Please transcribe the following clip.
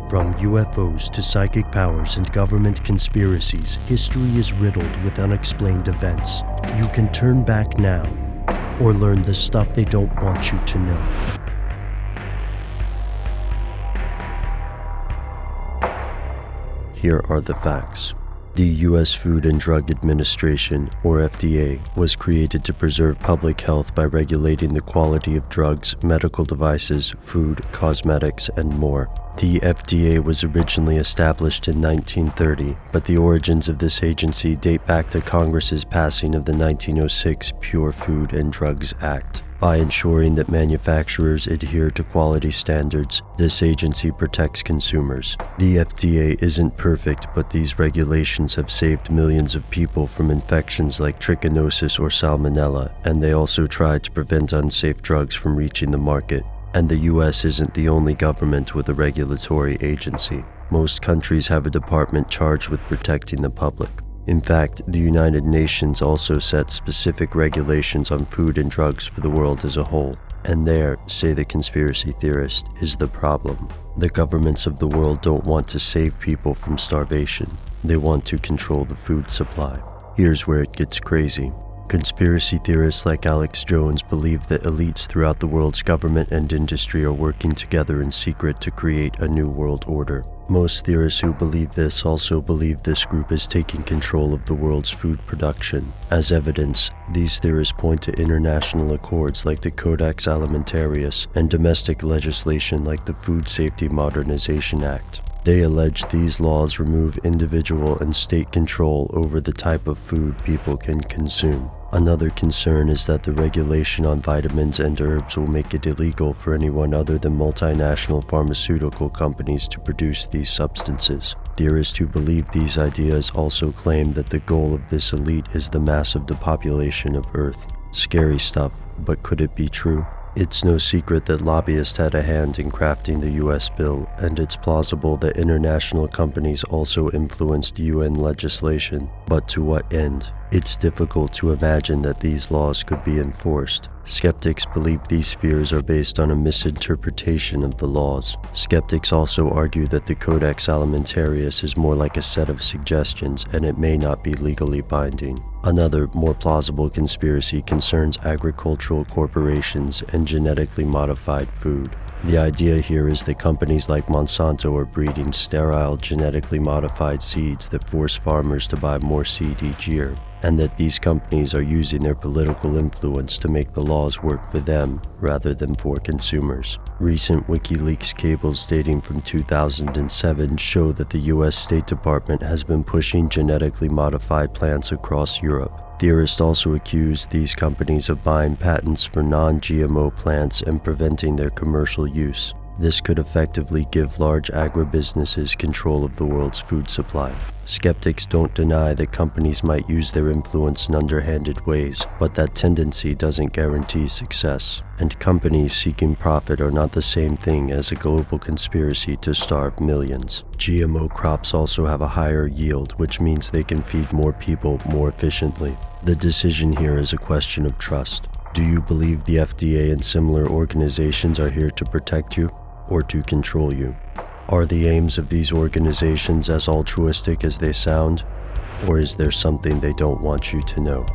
From UFOs to psychic powers and government conspiracies, history is riddled with unexplained events. You can turn back now, or learn the stuff they don't want you to know. Here are the facts. The U.S. Food and Drug Administration, or FDA, was created to preserve public health by regulating the quality of drugs, medical devices, food, cosmetics, and more. The FDA was originally established in 1930, but the origins of this agency date back to Congress's passing of the 1906 Pure Food and Drugs Act. By ensuring that manufacturers adhere to quality standards, this agency protects consumers. The FDA isn't perfect, but these regulations have saved millions of people from infections like trichinosis or salmonella, and they also try to prevent unsafe drugs from reaching the market. And the US isn't the only government with a regulatory agency. Most countries have a department charged with protecting the public. In fact, the United Nations also sets specific regulations on food and drugs for the world as a whole. And there, say the conspiracy theorist, is the problem. The governments of the world don't want to save people from starvation. They want to control the food supply. Here's where it gets crazy. Conspiracy theorists like Alex Jones believe that elites throughout the world's government and industry are working together in secret to create a new world order. Most theorists who believe this also believe this group is taking control of the world's food production. As evidence, these theorists point to international accords like the Codex Alimentarius and domestic legislation like the Food Safety Modernization Act. They allege these laws remove individual and state control over the type of food people can consume. Another concern is that the regulation on vitamins and herbs will make it illegal for anyone other than multinational pharmaceutical companies to produce these substances. Theorists who believe these ideas also claim that the goal of this elite is the massive depopulation of Earth. Scary stuff, but could it be true? It's no secret that lobbyists had a hand in crafting the US bill, and it's plausible that international companies also influenced UN legislation. But to what end? It's difficult to imagine that these laws could be enforced. Skeptics believe these fears are based on a misinterpretation of the laws. Skeptics also argue that the Codex Alimentarius is more like a set of suggestions, and it may not be legally binding. Another, more plausible conspiracy concerns agricultural corporations and genetically modified food. The idea here is that companies like Monsanto are breeding sterile, genetically modified seeds that force farmers to buy more seed each year, and that these companies are using their political influence to make the laws work for them rather than for consumers. Recent WikiLeaks cables dating from 2007 show that the US State Department has been pushing genetically modified plants across Europe. Theorists also accuse these companies of buying patents for non-GMO plants and preventing their commercial use. This could effectively give large agribusinesses control of the world's food supply. Skeptics don't deny that companies might use their influence in underhanded ways, but that tendency doesn't guarantee success. And companies seeking profit are not the same thing as a global conspiracy to starve millions. GMO crops also have a higher yield, which means they can feed more people more efficiently. The decision here is a question of trust. Do you believe the FDA and similar organizations are here to protect you or to control you? Are the aims of these organizations as altruistic as they sound, or is there something they don't want you to know?